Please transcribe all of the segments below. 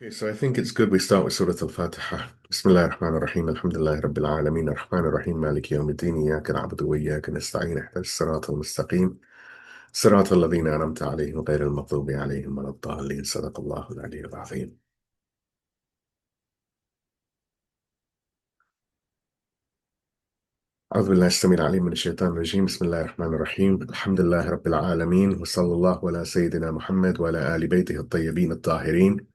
Okay, so I think it's good we start with Surah Al-Fatiha. Bismillah ar-Rahman ar-Rahim, alhamdulillah Rabbil Alameen, ar-Rahman ar-Rahim, Maliki yawmiddin, Iyaka na'budu wa Iyaka nasta'in, ihdas as-sirata al-mustaqim, sirata alladhina an'amta alayhim, ghayra al-maghdubi alayhim, wa lad-dallin, sadaqallahu al-aliyyul azim. أعوذ بالله السميع العليم من الشيطان الرجيم بسم الله الرحمن الرحيم الحمد لله رب العالمين وصلى الله على سيدنا محمد وعلى آل بيته الطيبين الطاهرين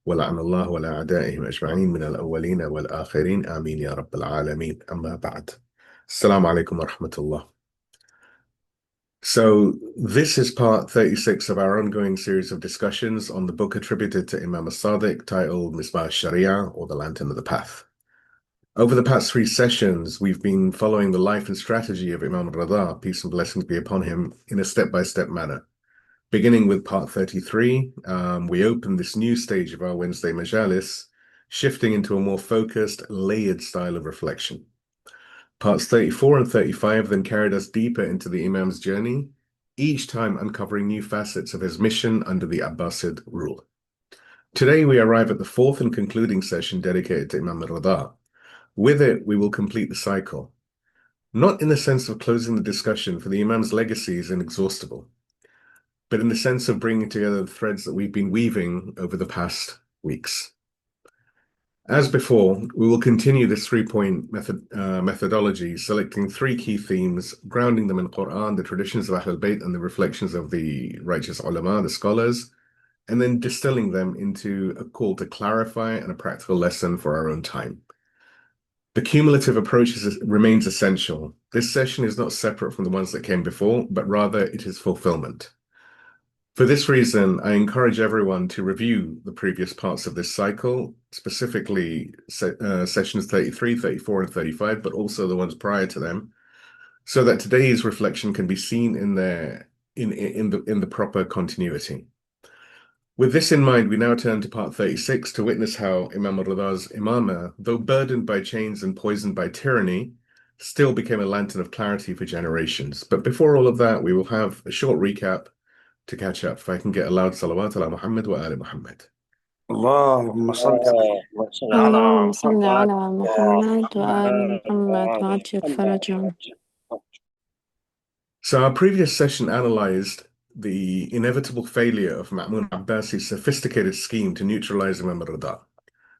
ولعن الله على أعدائهم أجمعين من الأولين والآخرين آمين يا رب العالمين أما بعد السلام عليكم ورحمة الله. So this is part 36 of our ongoing series of discussions on the book attributed to Imam al-Saduq titled Misbah al-Sharia, or the Lantern of the Path. Over the past three sessions, we've been following the life and strategy of Imam al-Ridha, peace and blessings be upon him, in a step-by-step manner. Beginning with part 33, we opened this new stage of our Wednesday majalis, shifting into a more focused, layered style of reflection. Parts 34 and 35 then carried us deeper into the Imam's journey, each time uncovering new facets of his mission under the Abbasid rule. Today, we arrive at the fourth and concluding session dedicated to Imam al-Ridha. With it, we will complete the cycle. Not in the sense of closing the discussion, for the Imam's legacy is inexhaustible, but in the sense of bringing together the threads that we've been weaving over the past weeks. As before, we will continue this three-point methodology, selecting three key themes, grounding them in Qur'an, the traditions of Ahlulbayt, and the reflections of the righteous ulama, the scholars, and then distilling them into a call to clarify and a practical lesson for our own time. The cumulative approach remains essential. This session is not separate from the ones that came before, but rather it is fulfillment. For this reason, I encourage everyone to review the previous parts of this cycle, specifically sessions 33, 34, and 35, but also the ones prior to them, so that today's reflection can be seen in the proper continuity. With this in mind, we now turn to part 36 to witness how Imam al-Ridha's Imamah, though burdened by chains and poisoned by tyranny, still became a lantern of clarity for generations. But before all of that, we will have a short recap to catch up. If I can get a loud salawat ala Muhammad wa ali Muhammad. اللهم صل على اللهم صل محمد على محمد وآل محمد وعجل فرجهم. So our previous session analyzed the inevitable failure of Ma'mun Abbasi's sophisticated scheme to neutralize Imam al-Ridha.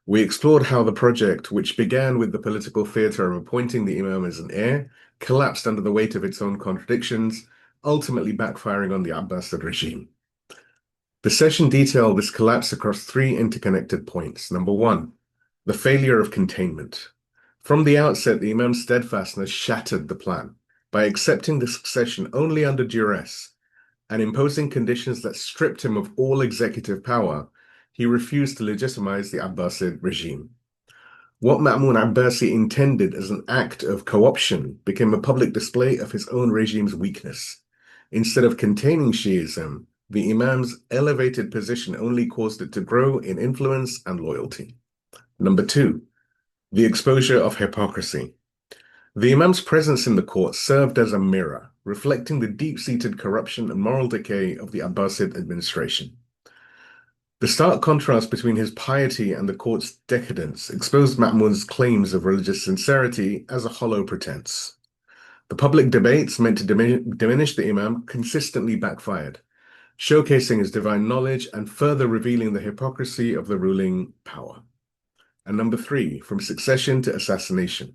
We explored how the project, which began with the political theater of appointing the Imam as an heir, collapsed under the weight of its own contradictions, ultimately backfiring on the Abbasid regime. The session detailed this collapse across three interconnected points. Number one, the failure of containment. From the outset, the Imam's steadfastness shattered the plan by accepting the succession only under duress and imposing conditions that stripped him of all executive power. He refused to legitimize the Abbasid regime. What Ma'mun Abbasi intended as an act of co-option became a public display of his own regime's weakness. Instead of containing Shiism, the Imam's elevated position only caused it to grow in influence and loyalty. Number two, the exposure of hypocrisy. The Imam's presence in the court served as a mirror, reflecting the deep-seated corruption and moral decay of the Abbasid administration. The stark contrast between his piety and the court's decadence exposed Ma'mun's claims of religious sincerity as a hollow pretense. The public debates meant to diminish the Imam consistently backfired, showcasing his divine knowledge and further revealing the hypocrisy of the ruling power. And number three, from succession to assassination.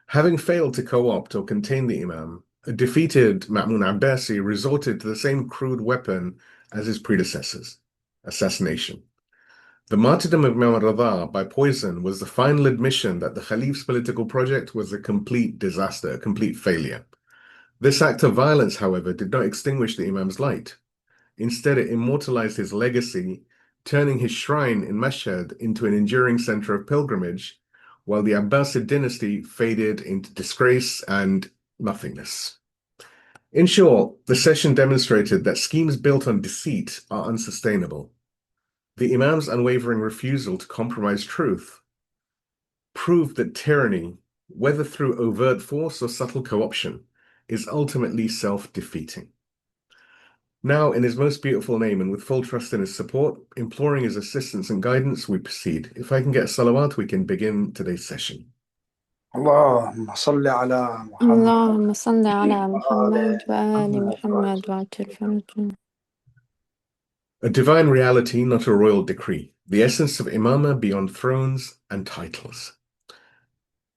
Having failed to co-opt or contain the Imam, a defeated Ma'mun Abbasi resorted to the same crude weapon as his predecessors, assassination. The martyrdom of Imam al-Ridha by poison was the final admission that the Caliph's political project was a complete disaster, a complete failure. This act of violence, however, did not extinguish the Imam's light. Instead, it immortalized his legacy, turning his shrine in Mashhad into an enduring center of pilgrimage, while the Abbasid dynasty faded into disgrace and nothingness. In short, the session demonstrated that schemes built on deceit are unsustainable. The Imam's unwavering refusal to compromise truth proved that tyranny, whether through overt force or subtle co-option, is ultimately self-defeating. Now, in his most beautiful name and with full trust in his support, imploring his assistance and guidance, we proceed. If I can get a salawat, we can begin today's session. اللهم صل على محمد اللهم صل على محمد وآل وآل محمد محمد وعجل فرجهم. A divine reality, not a royal decree. The essence of Imamah beyond thrones and titles.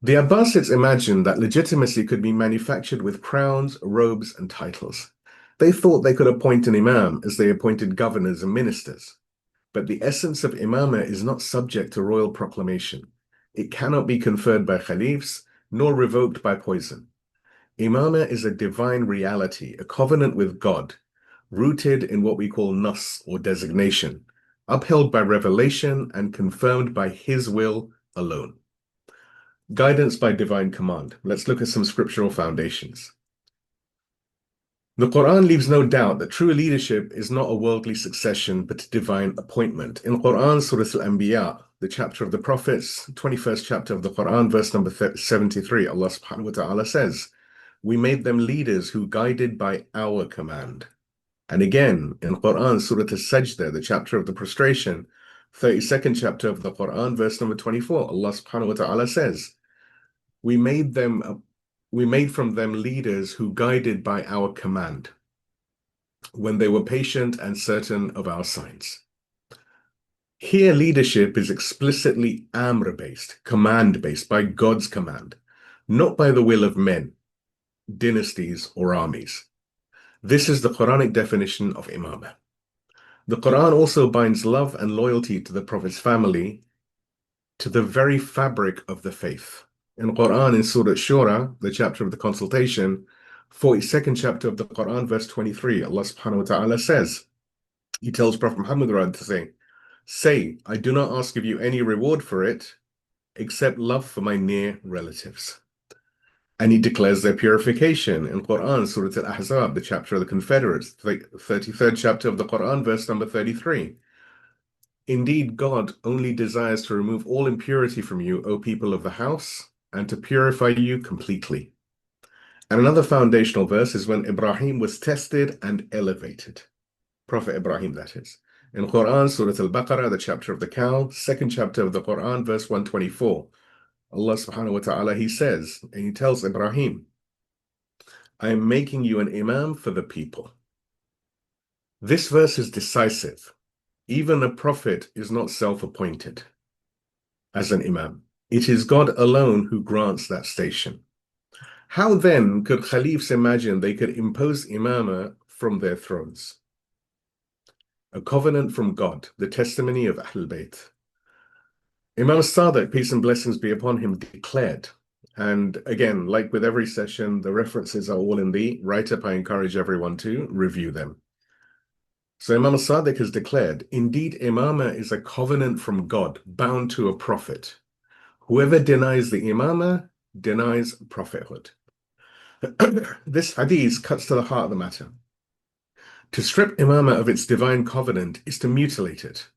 The Abbasids imagined that legitimacy could be manufactured with crowns, robes, and titles. They thought they could appoint an imam as they appointed governors and ministers. But the essence of Imamah is not subject to royal proclamation. It cannot be conferred by caliphs, nor revoked by poison. Imamah is a divine reality, a covenant with God, rooted in what we call nas, or designation, upheld by revelation and confirmed by His will alone. Guidance by divine command. Let's look at some scriptural foundations. The Qur'an leaves no doubt that true leadership is not a worldly succession, but a divine appointment. In Qur'an, Surah Al-Anbiya, the chapter of the prophets, 21st chapter of the Qur'an, verse number 73, Allah subhanahu wa ta'ala says, "We made them leaders who guided by our command." And again, in Qur'an, Surah Al-Sajdah, the chapter of the prostration, 32nd chapter of the Qur'an, verse number 24, Allah subhanahu wa ta'ala says, We made from them leaders who guided by our command, when they were patient and certain of our signs. Here, leadership is explicitly amr-based, command-based, by God's command, not by the will of men, dynasties, or armies. This is the Quranic definition of Imamah. The Quran also binds love and loyalty to the Prophet's family to the very fabric of the faith. In Quran, in Surah Shura, the chapter of the consultation, 42nd chapter of the Quran, verse 23, Allah subhanahu wa ta'ala says, He tells Prophet Muhammad to say, I do not ask of you any reward for it, except love for my near relatives. And He declares their purification in Quran, Surah Al-Ahzab, the chapter of the Confederates, 33rd chapter of the Quran, verse number 33. Indeed, God only desires to remove all impurity from you, O people of the house, and to purify you completely. And another foundational verse is when Ibrahim was tested and elevated. Prophet Ibrahim, that is. In Quran, Surah Al-Baqarah, the chapter of the cow, 2nd chapter of the Quran, verse 124. Allah subhanahu wa ta'ala, He says, and He tells Ibrahim, I am making you an imam for the people. This verse is decisive. Even a prophet is not self-appointed as an imam. It is God alone who grants that station. How then could caliphs imagine they could impose imamah from their thrones? A covenant from God, the testimony of Ahlulbayt. Imam al-Saduq, peace and blessings be upon him, declared, and again, like with every session, the references are all in the write-up. I encourage everyone to review them. So Imam al-Saduq has declared, indeed, imamah is a covenant from God, bound to a prophet. Whoever denies the imamah denies prophethood. This hadith cuts to the heart of the matter. To strip imamah of its divine covenant is to mutilate it,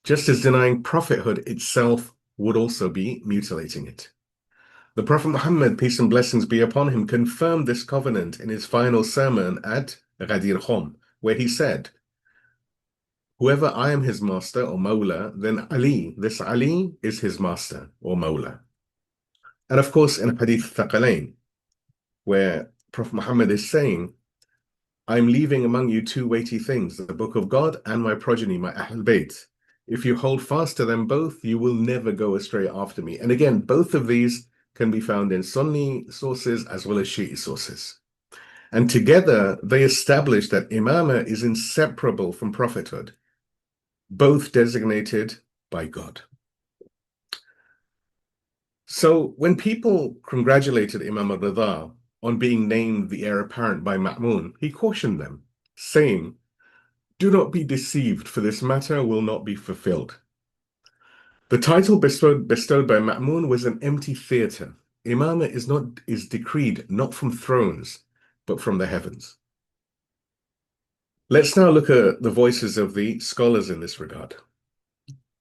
just as denying prophethood itself would also be mutilating it. The Prophet Muhammad, peace and blessings be upon him, confirmed this covenant in his final sermon at Ghadir Khum, where he said, whoever I am his master or Mawla, then this Ali is his master or Mawla. And of course, in Hadith Thaqalain, where Prophet Muhammad is saying, I'm leaving among you two weighty things, the book of God and my progeny, my Ahlulbayt. If you hold fast to them both, you will never go astray after me. And again, both of these can be found in Sunni sources as well as Shia sources. And together, they establish that imamah is inseparable from prophethood, both designated by God. So when people congratulated Imam al-Ridha on being named the heir apparent by Ma'mun, he cautioned them, saying, do not be deceived, for this matter will not be fulfilled. The title bestowed by Ma'mun was an empty theatre. Imamah is decreed not from thrones, but from the heavens. Let's now look at the voices of the scholars in this regard.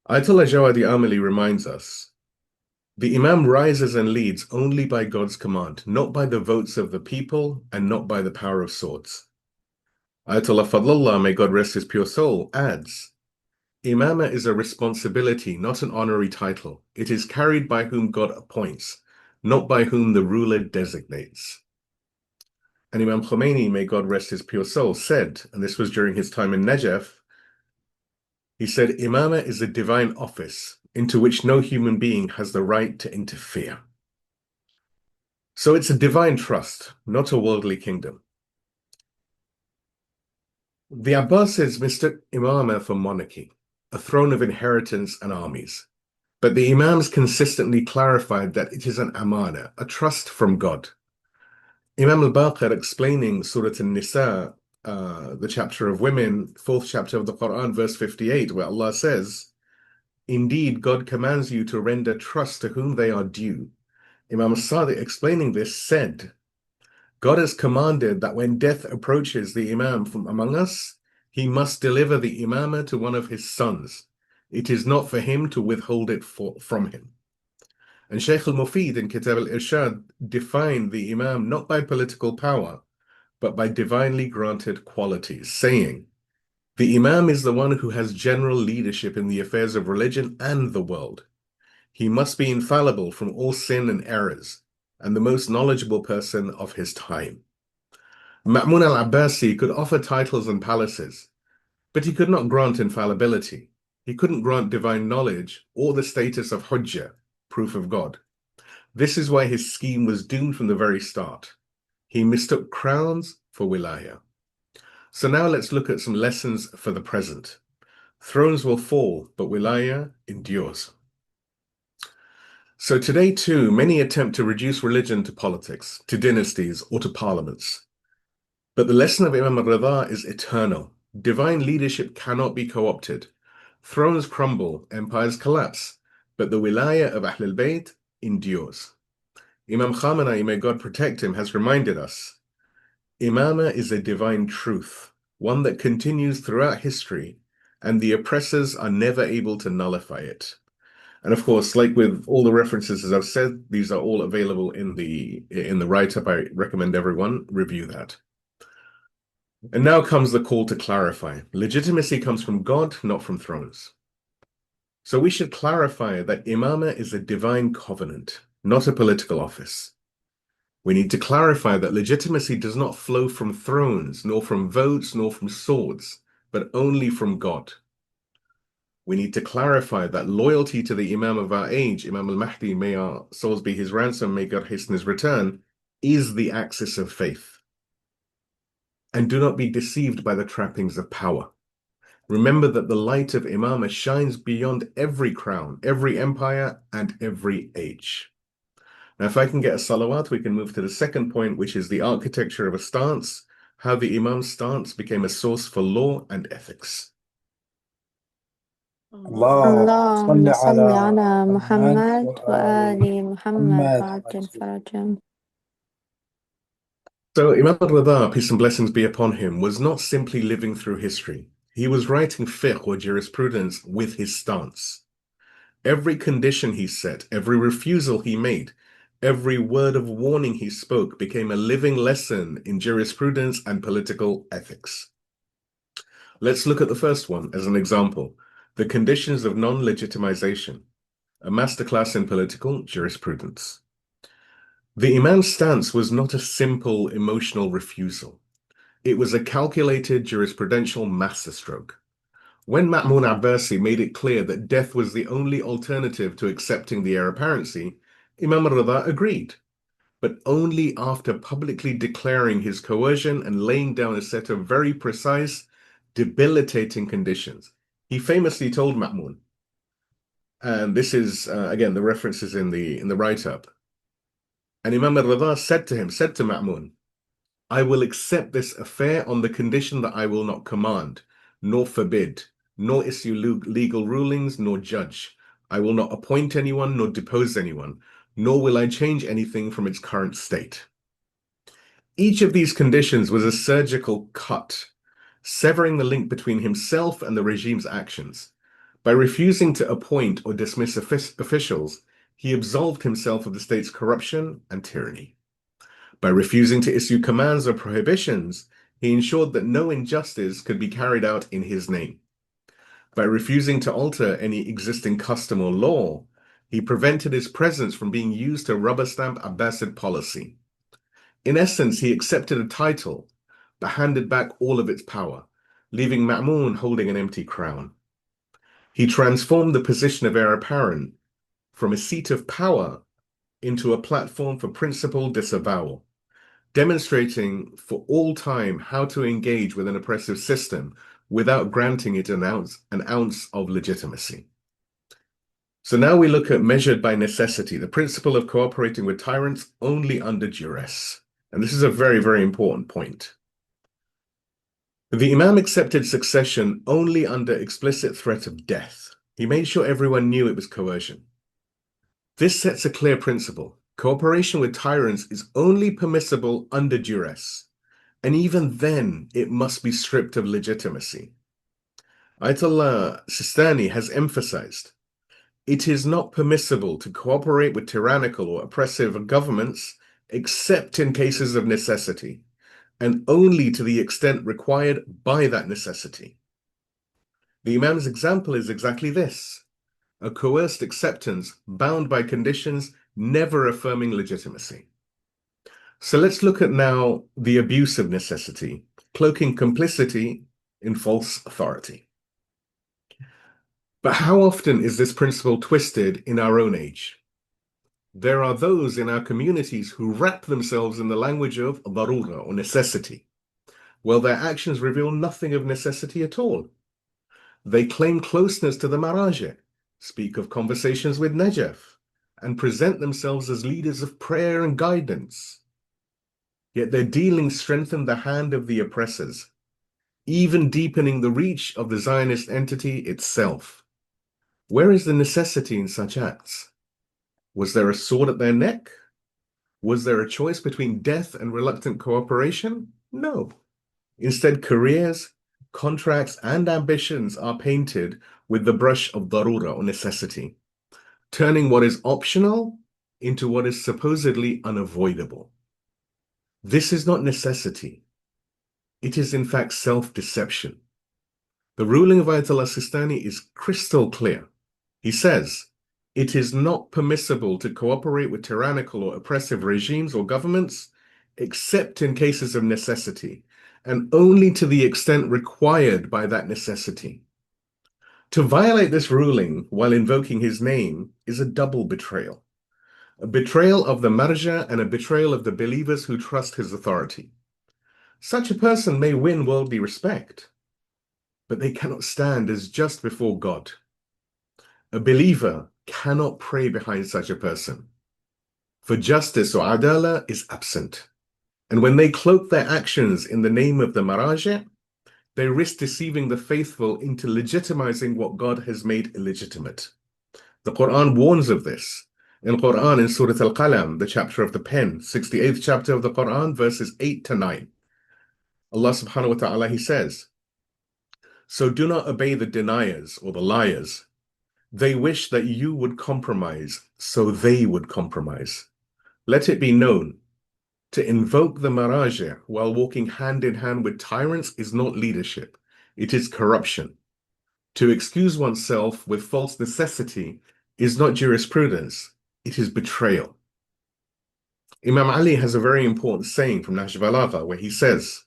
Ayatullah Jawadi Amali reminds us, the Imam rises and leads only by God's command, not by the votes of the people and not by the power of swords. Ayatullah Fadlullah, may God rest his pure soul, adds, Imamah is a responsibility, not an honorary title. It is carried by whom God appoints, not by whom the ruler designates. And Imam Khomeini, may God rest his pure soul, said, and this was during his time in Najaf, he said, Imamah is a divine office into which no human being has the right to interfere. So it's a divine trust, not a worldly kingdom. The Abbasids mistook Imamah for monarchy, a throne of inheritance and armies. But the Imams consistently clarified that it is an amana, a trust from God. Imam al-Baqir, explaining Surah An-Nisa, the chapter of women, 4th chapter of the Qur'an, verse 58, where Allah says, Indeed, God commands you to render trust to whom they are due. Imam al-Sadiq, explaining this, said, God has commanded that when death approaches the Imam from among us, he must deliver the Imamah to one of his sons. It is not for him to withhold it from him. And Shaykh al-Mufid in Kitab al-Irshad defined the Imam not by political power, but by divinely granted qualities, saying, the Imam is the one who has general leadership in the affairs of religion and the world. He must be infallible from all sin and errors, and the most knowledgeable person of his time. Ma'mun al-Abbasi could offer titles and palaces, but he could not grant infallibility. He couldn't grant divine knowledge or the status of Hujjah, proof of God. This is why his scheme was doomed from the very start. He mistook crowns for Wilayah. So now let's look at some lessons for the present. Thrones will fall, but Wilayah endures. So today too, many attempt to reduce religion to politics, to dynasties, or to parliaments. But the lesson of Imam al-Ridha is eternal. Divine leadership cannot be co-opted. Thrones crumble, empires collapse, but the Wilayah of Ahlulbayt endures. Imam Khamenei, may God protect him, has reminded us, Imamah is a divine truth, one that continues throughout history, and the oppressors are never able to nullify it. And of course, like with all the references, as I've said, these are all available in the write-up. I recommend everyone review that. And now comes the call to clarify. Legitimacy comes from God, not from thrones. So we should clarify that Imamah is a divine covenant, not a political office. We need to clarify that legitimacy does not flow from thrones, nor from votes, nor from swords, but only from God. We need to clarify that loyalty to the Imam of our age, Imam al-Mahdi, may our souls be his ransom, may God hasten his return, is the axis of faith. And do not be deceived by the trappings of power. Remember that the light of Imamah shines beyond every crown, every empire, and every age. Now, if I can get a salawat, we can move to the second point, which is the architecture of a stance, how the Imam's stance became a source for law and ethics. اللهم صل اللهم صل على على محمد محمد وآل وآل محمد محمد وعجل فرجهم. So Imam al-Ridha, peace and blessings be upon him, was not simply living through history. He was writing fiqh or jurisprudence with his stance. Every condition he set, every refusal he made, every word of warning he spoke became a living lesson in jurisprudence and political ethics. Let's look at the first one as an example, the conditions of non-legitimization, a masterclass in political jurisprudence. The Imam's stance was not a simple emotional refusal. It was a calculated jurisprudential masterstroke. When Ma'mun Abbasi made it clear that death was the only alternative to accepting the heir-apparency, Imam al-Ridha agreed, but only after publicly declaring his coercion and laying down a set of very precise, debilitating conditions. He famously told Ma'mun, and this is, again, the references in the write-up, and Imam al-Ridha said to Ma'mun, I will accept this affair on the condition that I will not command, nor forbid, nor issue legal rulings, nor judge. I will not appoint anyone, nor depose anyone, nor will I change anything from its current state. Each of these conditions was a surgical cut, severing the link between himself and the regime's actions. By refusing to appoint or dismiss officials, he absolved himself of the state's corruption and tyranny. By refusing to issue commands or prohibitions, he ensured that no injustice could be carried out in his name. By refusing to alter any existing custom or law, he prevented his presence from being used to rubber stamp Abbasid policy. In essence, he accepted a title, but handed back all of its power, leaving Ma'mun holding an empty crown. He transformed the position of heir apparent from a seat of power into a platform for principled disavowal, demonstrating for all time how to engage with an oppressive system without granting it an ounce of legitimacy. So now we look at measured by necessity, the principle of cooperating with tyrants only under duress. And this is a very, very important point. The Imam accepted succession only under explicit threat of death. He made sure everyone knew it was coercion. This sets a clear principle. Cooperation with tyrants is only permissible under duress, and even then it must be stripped of legitimacy. Ayatullah Sistani has emphasized, it is not permissible to cooperate with tyrannical or oppressive governments except in cases of necessity, and only to the extent required by that necessity. The Imam's example is exactly this, a coerced acceptance bound by conditions never affirming legitimacy. So let's look at now the abuse of necessity, cloaking complicity in false authority. But how often is this principle twisted in our own age? There are those in our communities who wrap themselves in the language of darura or necessity, while their actions reveal nothing of necessity at all. They claim closeness to the maraja, speak of conversations with Najaf, and present themselves as leaders of prayer and guidance. Yet their dealings strengthen the hand of the oppressors, even deepening the reach of the Zionist entity itself. Where is the necessity in such acts? Was there a sword at their neck? Was there a choice between death and reluctant cooperation? No. Instead, careers, contracts, and ambitions are painted with the brush of darura or necessity, turning what is optional into what is supposedly unavoidable. This is not necessity. It is in fact self-deception. The ruling of Ayatullah Sistani is crystal clear. He says, it is not permissible to cooperate with tyrannical or oppressive regimes or governments except in cases of necessity, and only to the extent required by that necessity. To violate this ruling while invoking his name is a double betrayal. A betrayal of the marja and a betrayal of the believers who trust his authority. Such a person may win worldly respect, but they cannot stand as just before God. A believer cannot pray behind such a person, for justice or adala is absent. And when they cloak their actions in the name of the maraja, they risk deceiving the faithful into legitimizing what God has made illegitimate. The Qur'an warns of this. In Qur'an, in Surah Al-Qalam, the chapter of the pen, 68th chapter of the Qur'an, verses 8 to 9. Allah subhanahu wa ta'ala, he says, so do not obey the deniers or the liars. They wish that you would compromise, so they would compromise. Let it be known, to invoke the maraja while walking hand in hand with tyrants is not leadership, it is corruption. To excuse oneself with false necessity is not jurisprudence, it is betrayal. Imam Ali has a very important saying from Nahj Balagha where he says,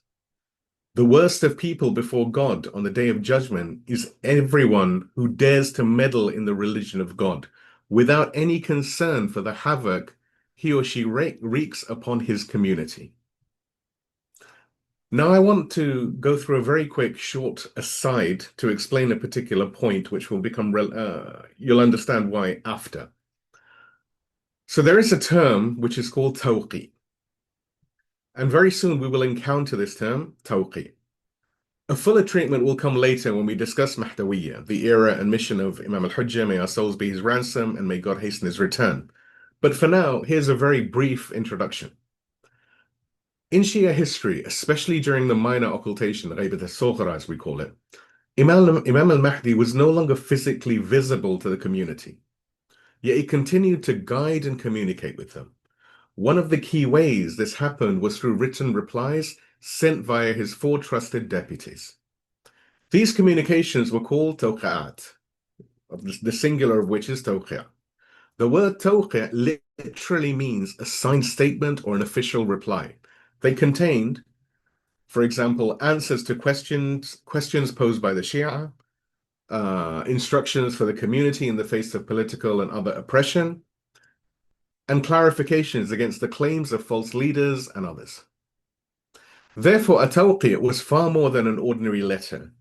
the worst of people before God on the day of judgment is everyone who dares to meddle in the religion of God without any concern for the havoc he or she wreaks upon his community. Now I want to go through a very quick short aside to explain a particular point which will become, you'll understand why after. So there is a term which is called tawqi. And very soon we will encounter this term, tawqi. A fuller treatment will come later when we discuss Mahdawiyya, the era and mission of Imam al-Hujjah, may our souls be his ransom, and may God hasten his return. But for now, here's a very brief introduction. In Shia history, especially during the minor occultation, Ghaybat al-Sughra as we call it, Imam al-Mahdi was no longer physically visible to the community, yet he continued to guide and communicate with them. One of the key ways this happened was through written replies sent via his 4 trusted deputies. These communications were called tawqi'at, the singular of which is tawqi'. The word tawqi' literally means a signed statement or an official reply. They contained, for example, answers to questions posed by the Shia, instructions for the community in the face of political and other oppression, and clarifications against the claims of false leaders and others. Therefore, a tawqi' was far more than an ordinary letter.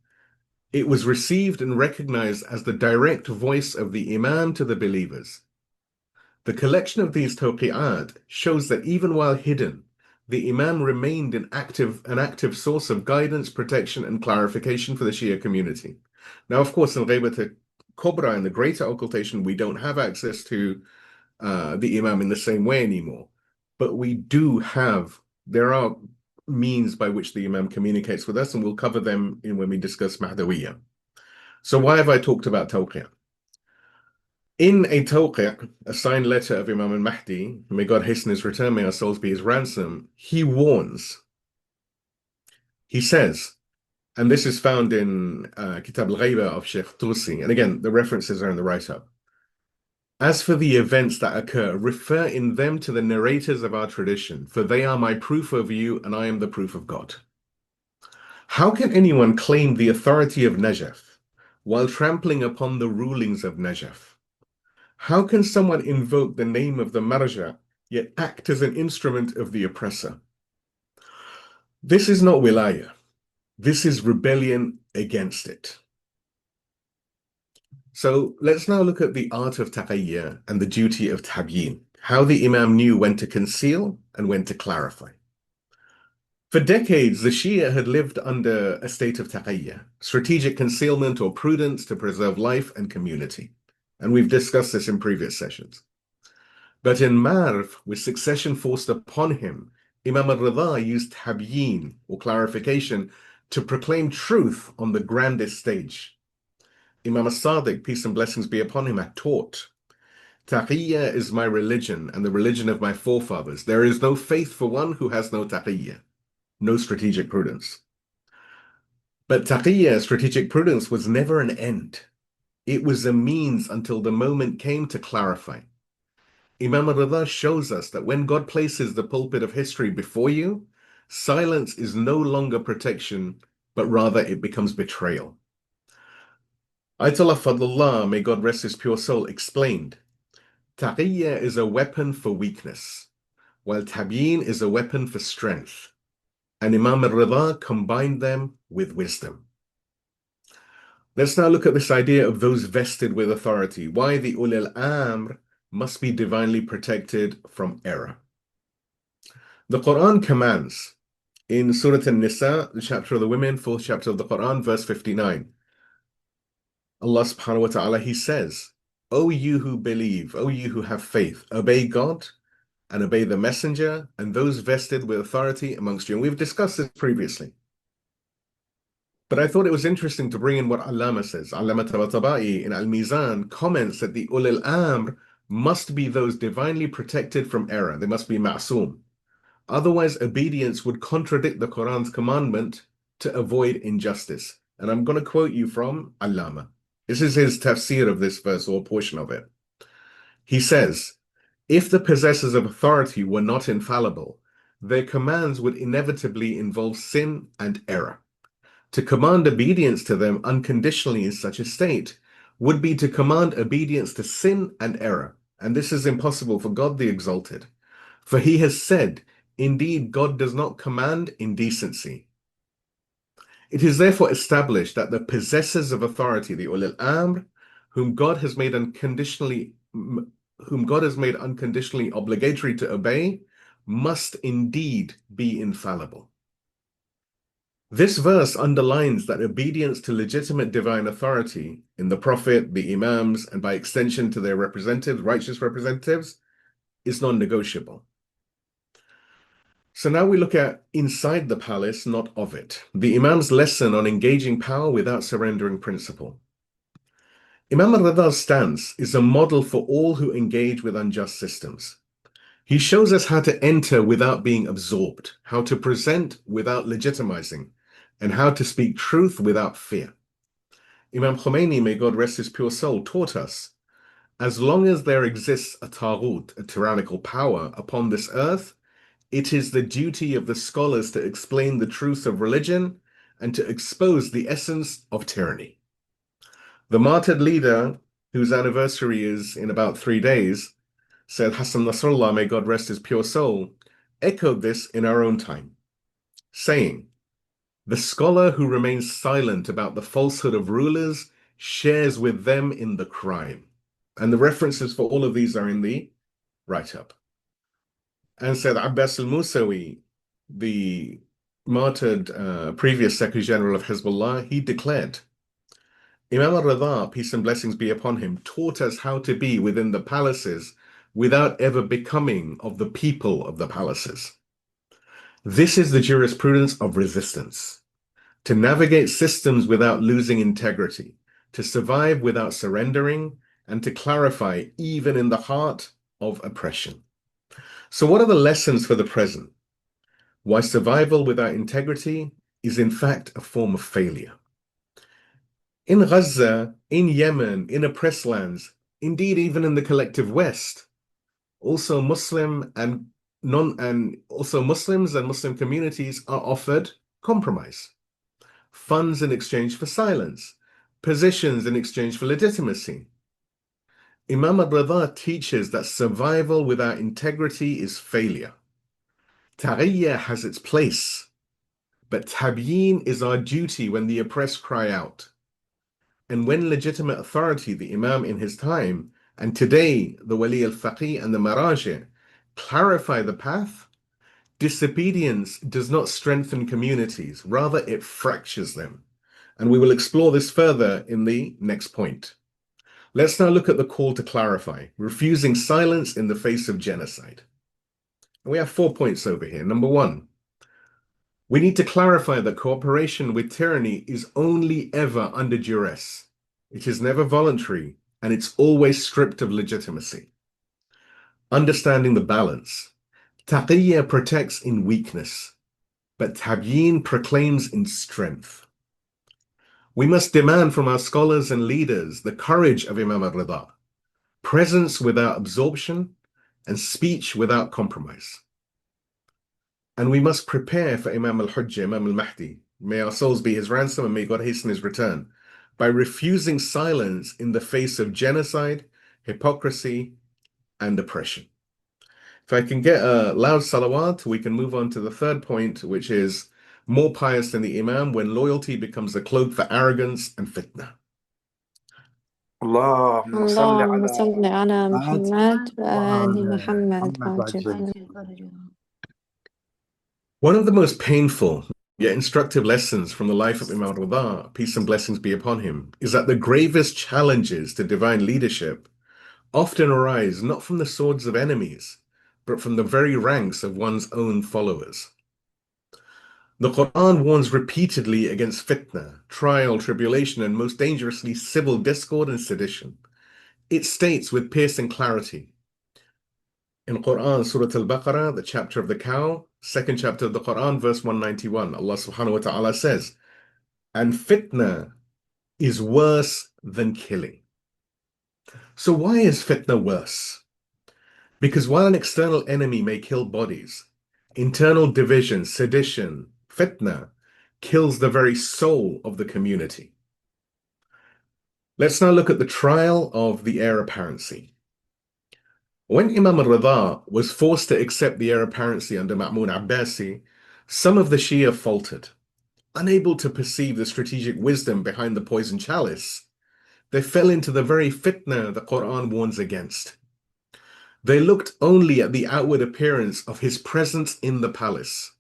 It was received and recognized as the direct voice of the Imam to the believers. The collection of these tawqi'at shows that even while hidden, the Imam remained an active source of guidance, protection, and clarification for the Shia community. Now, of course, in Ghaybat Kubra, in the greater occultation, we don't have access to the Imam in the same way anymore. But we do have, there are means by which the Imam communicates with us, and we'll cover them when we discuss Mahdawiyya. So why have I talked about tawqi'? In a tawqi', a signed letter of Imam al-Mahdi, may God hasten his return, may our souls be his ransom, he warns. He says, and this is found in Kitab al-Ghayba of Shaykh Tusi, and again, the references are in the write-up. As for the events that occur, refer in them to the narrators of our tradition, for they are my proof over you, and I am the proof of God. How can anyone claim the authority of Najaf while trampling upon the rulings of Najaf? How can someone invoke the name of the marja, yet act as an instrument of the oppressor? This is not Wilayah. This is rebellion against it. So let's now look at the art of taqiyya and the duty of tabyin, how the Imam knew when to conceal and when to clarify. For decades, the Shia had lived under a state of taqiyya, strategic concealment or prudence to preserve life and community. And we've discussed this in previous sessions. But in Marv, with succession forced upon him, Imam al-Ridha used tabyin, or clarification, to proclaim truth on the grandest stage. Imam al-Saduq, peace and blessings be upon him, had taught, Taqiyya is my religion and the religion of my forefathers. There is no faith for one who has no taqiyya, no strategic prudence. But taqiyya, strategic prudence, was never an end. It was a means until the moment came to clarify. Imam al-Ridha shows us that when God places the pulpit of history before you, silence is no longer protection, but rather it becomes betrayal. Ayatullah Fadlullah, may God rest his pure soul, explained, Taqiyya is a weapon for weakness, while tabyin is a weapon for strength. And Imam al-Ridha combined them with wisdom. Let's now look at this idea of those vested with authority, why the ulil amr must be divinely protected from error. The Qur'an commands in Surah An-Nisa, the chapter of the women, 4th chapter of the Qur'an, verse 59. Allah subhanahu wa ta'ala, he says, O you who believe, O you who have faith, obey God and obey the messenger and those vested with authority amongst you. And we've discussed this previously. But I thought it was interesting to bring in what Allama says. Allama Tabatabai in Al-Mizan comments that the ulil amr must be those divinely protected from error. They must be ma'soom. Otherwise, obedience would contradict the Quran's commandment to avoid injustice. And I'm going to quote you from Allama. This is his tafsir of this verse, or a portion of it. He says, if the possessors of authority were not infallible, their commands would inevitably involve sin and error. To command obedience to them unconditionally in such a state would be to command obedience to sin and error. And this is impossible for God the Exalted. For he has said, indeed, God does not command indecency. It is therefore established that the possessors of authority, the ulil amr, whom God has made unconditionally obligatory to obey, must indeed be infallible. This verse underlines that obedience to legitimate divine authority in the Prophet, the Imams, and by extension to their representatives, righteous representatives, is non-negotiable. So now we look at inside the palace, not of it. The Imam's lesson on engaging power without surrendering principle. Imam al-Ridha's stance is a model for all who engage with unjust systems. He shows us how to enter without being absorbed, how to present without legitimizing, and how to speak truth without fear. Imam Khomeini, may God rest his pure soul, taught us, as long as there exists a taghut, a tyrannical power, upon this earth, it is the duty of the scholars to explain the truth of religion and to expose the essence of tyranny. The martyred leader, whose anniversary is in about 3 days, said Hassan Nasrallah, may God rest his pure soul, echoed this in our own time, saying, "The scholar who remains silent about the falsehood of rulers shares with them in the crime." And the references for all of these are in the write-up. And said Abbas al-Musawi, the martyred previous Secretary General of Hezbollah, he declared, Imam al-Ridha, peace and blessings be upon him, taught us how to be within the palaces without ever becoming of the people of the palaces. This is the jurisprudence of resistance, to navigate systems without losing integrity, to survive without surrendering, and to clarify even in the heart of oppression. So what are the lessons for the present? Why survival without integrity is in fact a form of failure. In Gaza, in Yemen, in oppressed lands, indeed even in the collective West, also Muslims and Muslim communities are offered compromise, funds in exchange for silence, positions in exchange for legitimacy. Imam al-Ridha teaches that survival without integrity is failure. Taqiyya has its place, but tabyin is our duty when the oppressed cry out. And when legitimate authority, the Imam in his time, and today the Wali al-Faqih and the Maraji, clarify the path, disobedience does not strengthen communities, rather it fractures them. And we will explore this further in the next point. Let's now look at the call to clarify, refusing silence in the face of genocide. And we have 4 points over here. Number 1, we need to clarify that cooperation with tyranny is only ever under duress. It is never voluntary, and it's always stripped of legitimacy. Understanding the balance. Taqiyya protects in weakness, but tabyin proclaims in strength. We must demand from our scholars and leaders the courage of Imam al-Ridha, presence without absorption, and speech without compromise. And we must prepare for Imam al-Hujjah, Imam al-Mahdi, may our souls be his ransom and may God hasten his return, by refusing silence in the face of genocide, hypocrisy, and oppression. If I can get a loud salawat, we can move on to the 3rd point, which is more pious than the Imam when loyalty becomes a cloak for arrogance and fitna. اللهم صل اللهم على صل على محمد وآل وآل محمد محمد وعجل وعجل. One of the most painful yet instructive lessons from the life of Imam al-Ridha, peace and blessings be upon him, is that the gravest challenges to divine leadership often arise not from the swords of enemies, but from the very ranks of one's own followers. The Qur'an warns repeatedly against fitna, trial, tribulation, and most dangerously, civil discord and sedition. It states with piercing clarity, in Qur'an, Surah Al-Baqarah, the chapter of the cow, 2nd chapter of the Qur'an, verse 191, Allah subhanahu wa ta'ala says, and fitna is worse than killing. So why is fitna worse? Because while an external enemy may kill bodies, internal division, sedition, fitna, kills the very soul of the community. Let's now look at the trial of the heir-apparency. When Imam al-Ridha was forced to accept the heir-apparency under Ma'mun Abbasi, some of the Shia faltered. Unable to perceive the strategic wisdom behind the poison chalice, they fell into the very fitna the Qur'an warns against. They looked only at the outward appearance of his presence in the palace.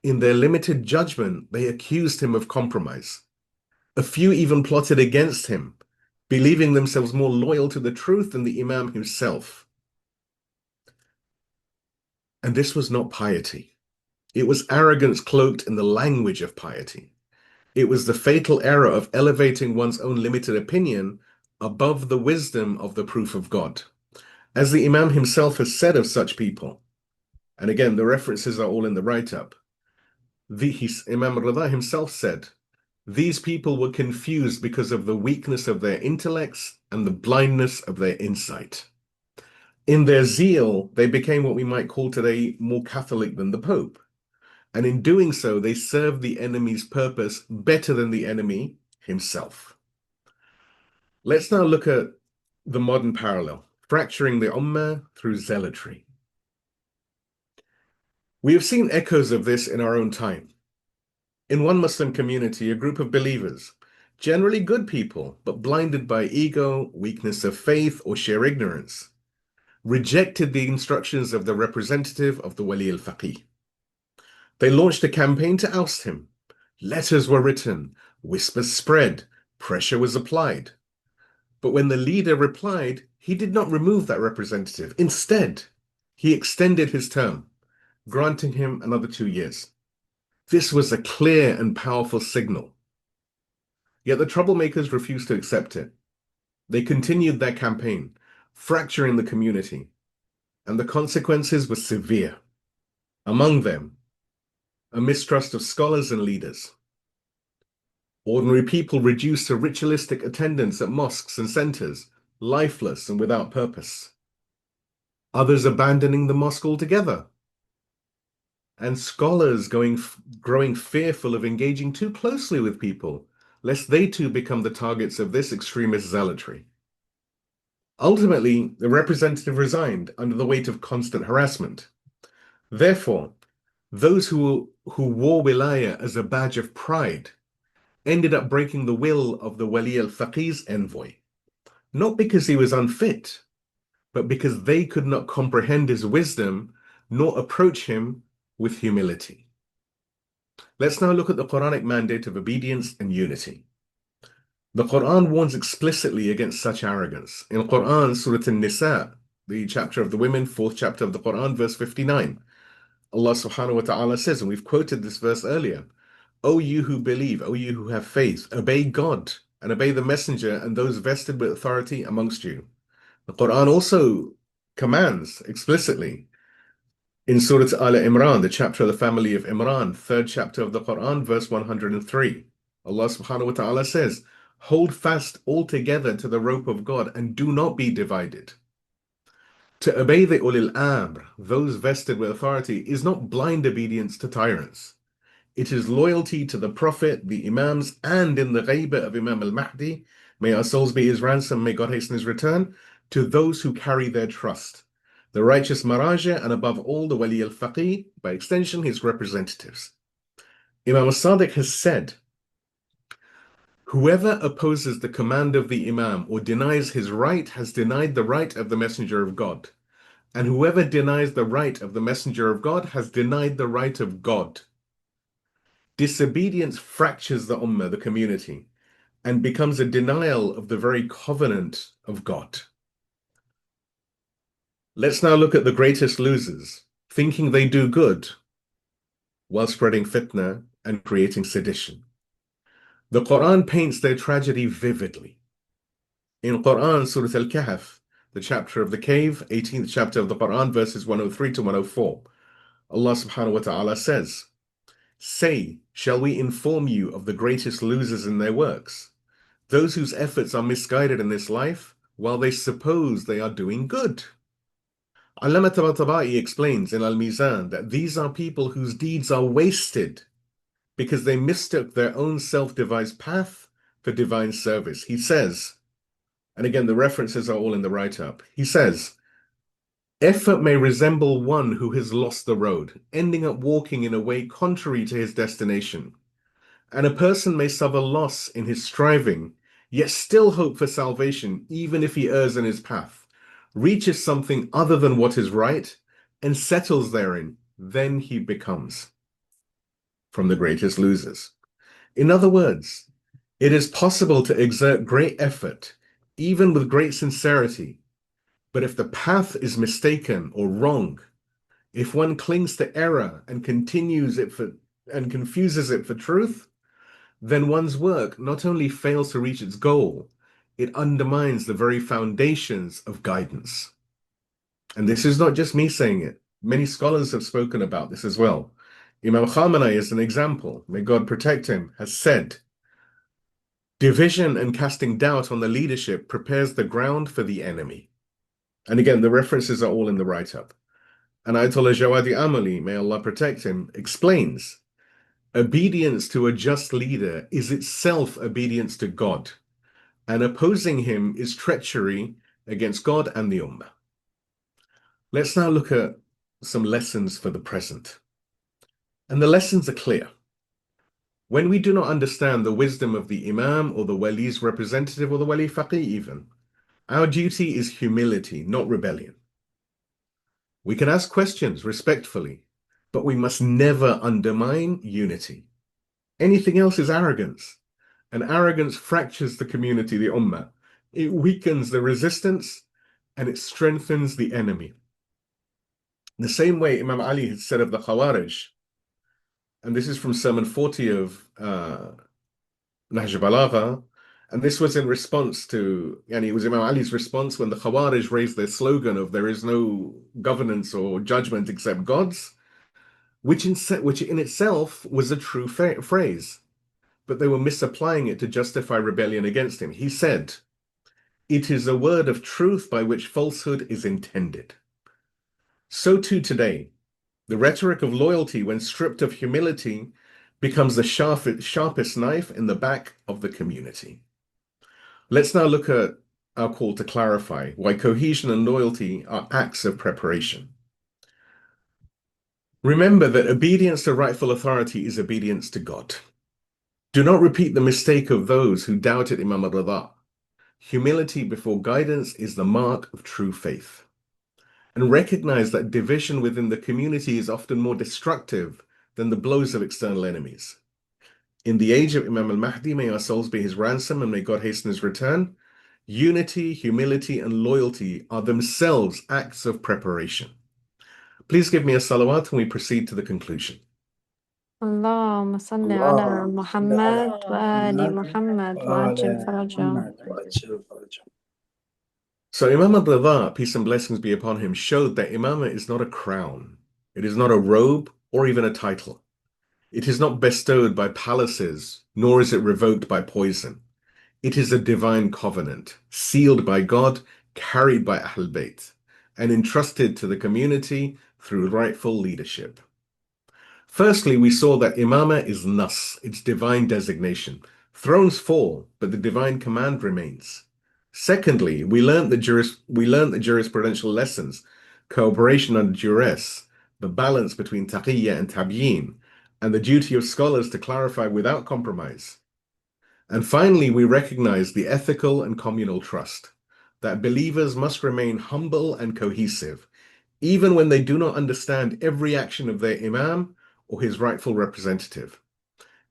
In their limited judgment, they accused him of compromise. A few even plotted against him, believing themselves more loyal to the truth than the Imam himself. And this was not piety. It was arrogance cloaked in the language of piety. It was the fatal error of elevating one's own limited opinion above the wisdom of the proof of God. As the Imam himself has said of such people, and again, the references are all in the write-up, Imam al-Ridha himself said, these people were confused because of the weakness of their intellects and the blindness of their insight. In their zeal, they became what we might call today more Catholic than the Pope. And in doing so, they served the enemy's purpose better than the enemy himself. Let's now look at the modern parallel, fracturing the Ummah through zealotry. We have seen echoes of this in our own time. In one Muslim community, a group of believers, generally good people, but blinded by ego, weakness of faith, or sheer ignorance, rejected the instructions of the representative of the Wali al-Faqih. They launched a campaign to oust him. Letters were written, whispers spread, pressure was applied. But when the leader replied, he did not remove that representative. Instead, he extended his term, granting him another 2 years. This was a clear and powerful signal. Yet the troublemakers refused to accept it. They continued their campaign, fracturing the community, and the consequences were severe. Among them, a mistrust of scholars and leaders. Ordinary people reduced to ritualistic attendance at mosques and centers, lifeless and without purpose. Others abandoning the mosque altogether. And scholars growing fearful of engaging too closely with people, lest they too become the targets of this extremist zealotry. Ultimately, the representative resigned under the weight of constant harassment. Therefore, those who wore Wilayah as a badge of pride ended up breaking the will of the Wali al-Faqih's envoy, not because he was unfit, but because they could not comprehend his wisdom nor approach him with humility. Let's now look at the Quranic mandate of obedience and unity. The Quran warns explicitly against such arrogance. In Quran, Surah An-Nisa, the chapter of the women, 4th chapter of the Quran, verse 59, Allah subhanahu wa ta'ala says, and we've quoted this verse earlier, O you who believe, O you who have faith, obey God and obey the messenger and those vested with authority amongst you. The Quran also commands explicitly in Surah Al-Imran, the chapter of the family of Imran, 3rd chapter of the Quran, verse 103. Allah subhanahu wa ta'ala says, hold fast altogether to the rope of God and do not be divided. To obey the ulil amr, those vested with authority, is not blind obedience to tyrants. It is loyalty to the Prophet, the Imams, and in the ghaibah of Imam al-Mahdi, may our souls be his ransom, may God hasten his return, to those who carry their trust, the righteous Maraja, and above all the Wali al-Faqih, by extension his representatives. Imam al-Saduq has said, whoever opposes the command of the Imam or denies his right has denied the right of the Messenger of God. And whoever denies the right of the Messenger of God has denied the right of God. Disobedience fractures the Ummah, the community, and becomes a denial of the very covenant of God. Let's now look at the greatest losers, thinking they do good while spreading fitna and creating sedition. The Quran paints their tragedy vividly. In Quran, Surah Al-Kahf, the chapter of the cave, 18th chapter of the Quran, verses 103 to 104, Allah subhanahu wa ta'ala says, say, shall we inform you of the greatest losers in their works? Those whose efforts are misguided in this life, while they suppose they are doing good. Allama Tabatabai explains in Al-Mizan that these are people whose deeds are wasted because they mistook their own self-devised path for divine service. He says, and again, the references are all in the write-up. He says, effort may resemble one who has lost the road, ending up walking in a way contrary to his destination. And a person may suffer loss in his striving, yet still hope for salvation, even if he errs in his path, reaches something other than what is right, and settles therein. Then he becomes from the greatest losers. In other words, it is possible to exert great effort, even with great sincerity, but if the path is mistaken or wrong, if one clings to error and confuses it for truth, then one's work not only fails to reach its goal, it undermines the very foundations of guidance. And this is not just me saying it. Many scholars have spoken about this as well. Imam Khamenei is an example, may God protect him, has said, division and casting doubt on the leadership prepares the ground for the enemy. And again, the references are all in the write-up. And Ayatollah Jawadi Amali, may Allah protect him, explains, obedience to a just leader is itself obedience to God, and opposing him is treachery against God and the Ummah. Let's now look at some lessons for the present. And the lessons are clear. When we do not understand the wisdom of the Imam or the Wali's representative or the Wali Faqih even, our duty is humility, not rebellion. We can ask questions respectfully, but we must never undermine unity. Anything else is arrogance, and arrogance fractures the community, the Ummah. It weakens the resistance, and it strengthens the enemy. The same way Imam Ali had said of the Khawarij, and this is from Sermon 40 of Nahj Balagha, and this was in response to, and it was Imam Ali's response when the Khawarij raised their slogan of there is no governance or judgment except God's, which in itself was a true phrase, but they were misapplying it to justify rebellion against him. He said, it is a word of truth by which falsehood is intended. So too today, the rhetoric of loyalty, when stripped of humility, becomes the sharpest knife in the back of the community. Let's now look at our call to clarify why cohesion and loyalty are acts of preparation. Remember that obedience to rightful authority is obedience to God. Do not repeat the mistake of those who doubted Imam al-Ridha. Humility before guidance is the mark of true faith. And recognize that division within the community is often more destructive than the blows of external enemies. In the age of Imam al-Mahdi, may our souls be his ransom and may God hasten his return, unity, humility, and loyalty are themselves acts of preparation. Please give me a salawat when we proceed to the conclusion. اللهم صل على اللهم صل على محمد وآل محمد وعجل وآل فرجهم. محمد وعجل فرجهم. So Imam al-Ridha, peace and blessings be upon him, showed that Imamah is not a crown. It is not a robe or even a title. It is not bestowed by palaces, nor is it revoked by poison. It is a divine covenant, sealed by God, carried by Ahlulbayt, and entrusted to the community through rightful leadership. Firstly, we saw that Imamah is nas, its divine designation. Thrones fall, but the divine command remains. Secondly, we learned the jurisprudential lessons, cooperation under duress, the balance between taqiyya and tabyin, and the duty of scholars to clarify without compromise. And finally, we recognize the ethical and communal trust, that believers must remain humble and cohesive, even when they do not understand every action of their imam or his rightful representative.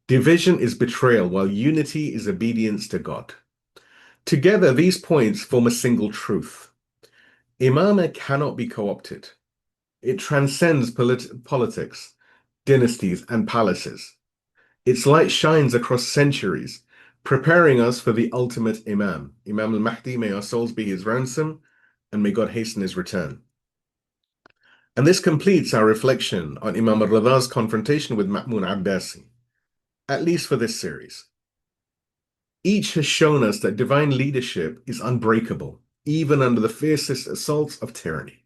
Division is betrayal, while unity is obedience to God. Together, these points form a single truth. Imamah cannot be co-opted. It transcends politics, dynasties, and palaces. Its light shines across centuries, preparing us for the ultimate Imam. Imam al-Mahdi, may our souls be his ransom, and may God hasten his return. And this completes our reflection on Imam al-Ridha's confrontation with Ma'mun Abbasi, at least for this series. Each has shown us that divine leadership is unbreakable, even under the fiercest assaults of tyranny.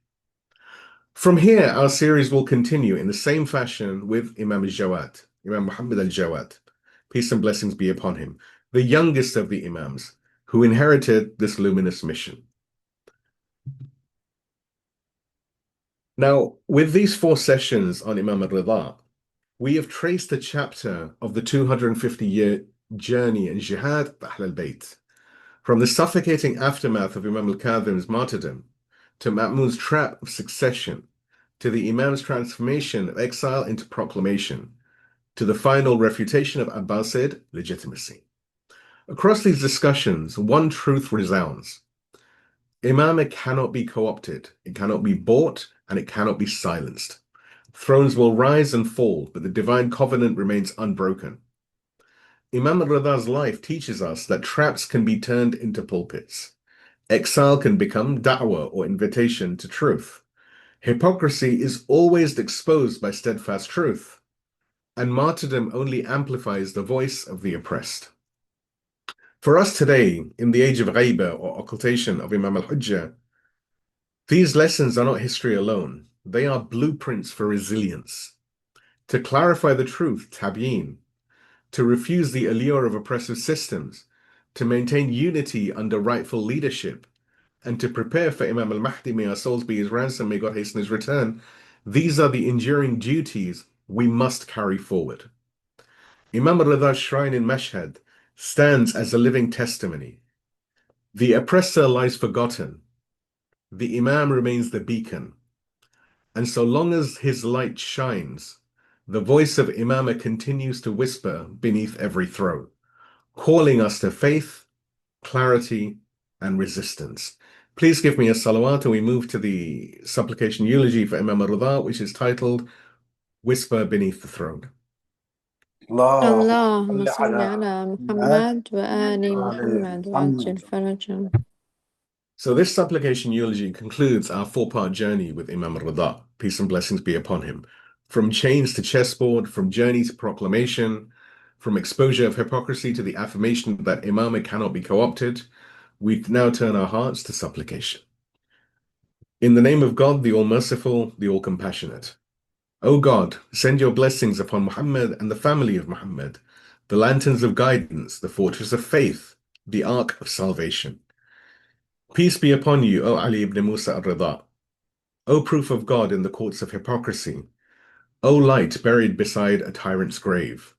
From here, our series will continue in the same fashion with Imam al-Jawad, Imam Muhammad al-Jawad, peace and blessings be upon him, the youngest of the Imams, who inherited this luminous mission. Now, with these 4 sessions on Imam al-Ridha, we have traced a chapter of the 250-year journey and jihad of Ahlulbayt, from the suffocating aftermath of Imam al-Kadhim's martyrdom, to Ma'mun's trap of succession, to the Imam's transformation of exile into proclamation, to the final refutation of Abbasid legitimacy. Across these discussions, one truth resounds. Imamah cannot be co-opted, it cannot be bought, and it cannot be silenced. Thrones will rise and fall, but the divine covenant remains unbroken. Imam al-Ridha's life teaches us that traps can be turned into pulpits. Exile can become da'wah or invitation to truth, Hypocrisy is always exposed by steadfast truth, and martyrdom only amplifies the voice of the oppressed. For us today, in the age of ghaiba or occultation of Imam al-Hujjah, these lessons are not history alone. They are blueprints for resilience. To clarify the truth, tabyin, to refuse the allure of oppressive systems, to maintain unity under rightful leadership, and to prepare for Imam al-Mahdi, may our souls be his ransom, may God hasten his return. These are the enduring duties we must carry forward. Imam al-Ridha's shrine in Mashhad stands as a living testimony. The oppressor lies forgotten. The Imam remains the beacon. And so long as his light shines, the voice of Imamah continues to whisper beneath every throne, calling us to faith, clarity, and resistance. Please give me a salawat, and we move to the supplication eulogy for Imam al-Ridha, which is titled Whisper Beneath the Throne. اللهم صل صل على على محمد محمد وآل وآل محمد وعجل محمد. فرجهم. So this supplication eulogy concludes our four-part journey with Imam al-Ridha. Peace and blessings be upon him. From chains to chessboard, from journey to proclamation, from exposure of hypocrisy to the affirmation that Imamah cannot be co-opted, we now turn our hearts to supplication. In the name of God, the All-Merciful, the All-Compassionate. O God, send your blessings upon Muhammad and the family of Muhammad, the lanterns of guidance, the fortress of faith, the ark of salvation. Peace be upon you, O Ali ibn Musa al-Ridha, O proof of God in the courts of hypocrisy, O light buried beside a tyrant's grave,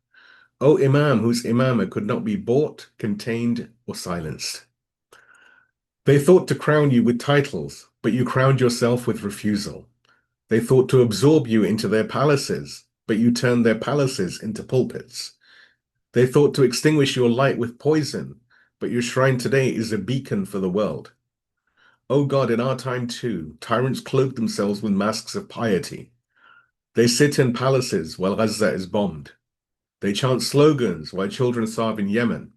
O Imam whose Imamah could not be bought, contained, or silenced. They thought to crown you with titles, but you crowned yourself with refusal. They thought to absorb you into their palaces, but you turned their palaces into pulpits. They thought to extinguish your light with poison, but your shrine today is a beacon for the world. O God, in our time too, tyrants cloak themselves with masks of piety. They sit in palaces while Gaza is bombed. They chant slogans while children starve in Yemen.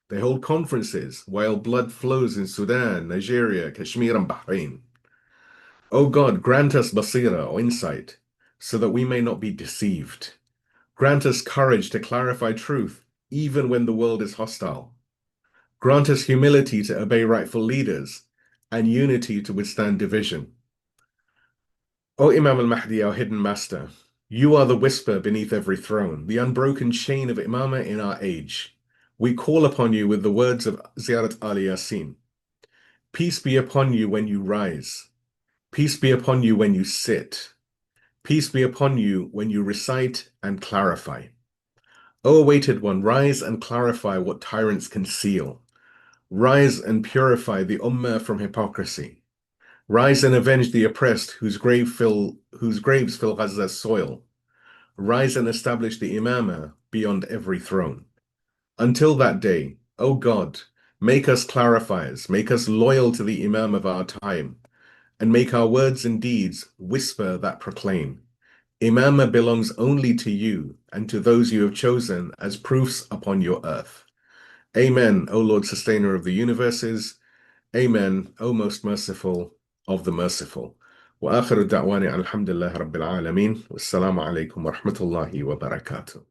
They hold conferences while blood flows in Sudan, Nigeria, Kashmir, and Bahrain. O God, grant us basira, or insight, so that we may not be deceived. Grant us courage to clarify truth, even when the world is hostile. Grant us humility to obey rightful leaders, and unity to withstand division. O Imam al-Mahdi, our hidden master, you are the whisper beneath every throne, the unbroken chain of Imamah in our age. We call upon you with the words of Ziyarat Ali Yasin. Peace be upon you when you rise. Peace be upon you when you sit. Peace be upon you when you recite and clarify. O awaited one, rise and clarify what tyrants conceal. Rise and purify the ummah from hypocrisy. Rise and avenge the oppressed whose graves fill Gaza's soil. Rise and establish the Imamah beyond every throne. Until that day, O God, make us clarifiers, make us loyal to the Imam of our time, and make our words and deeds whisper that proclaim. Imamah belongs only to you and to those you have chosen as proofs upon your earth. Amen, O Lord, sustainer of the universes. Amen, O most merciful of the merciful. وآخر الدعوان الحمد لله رب العالمين والسلام عليكم ورحمة الله وبركاته.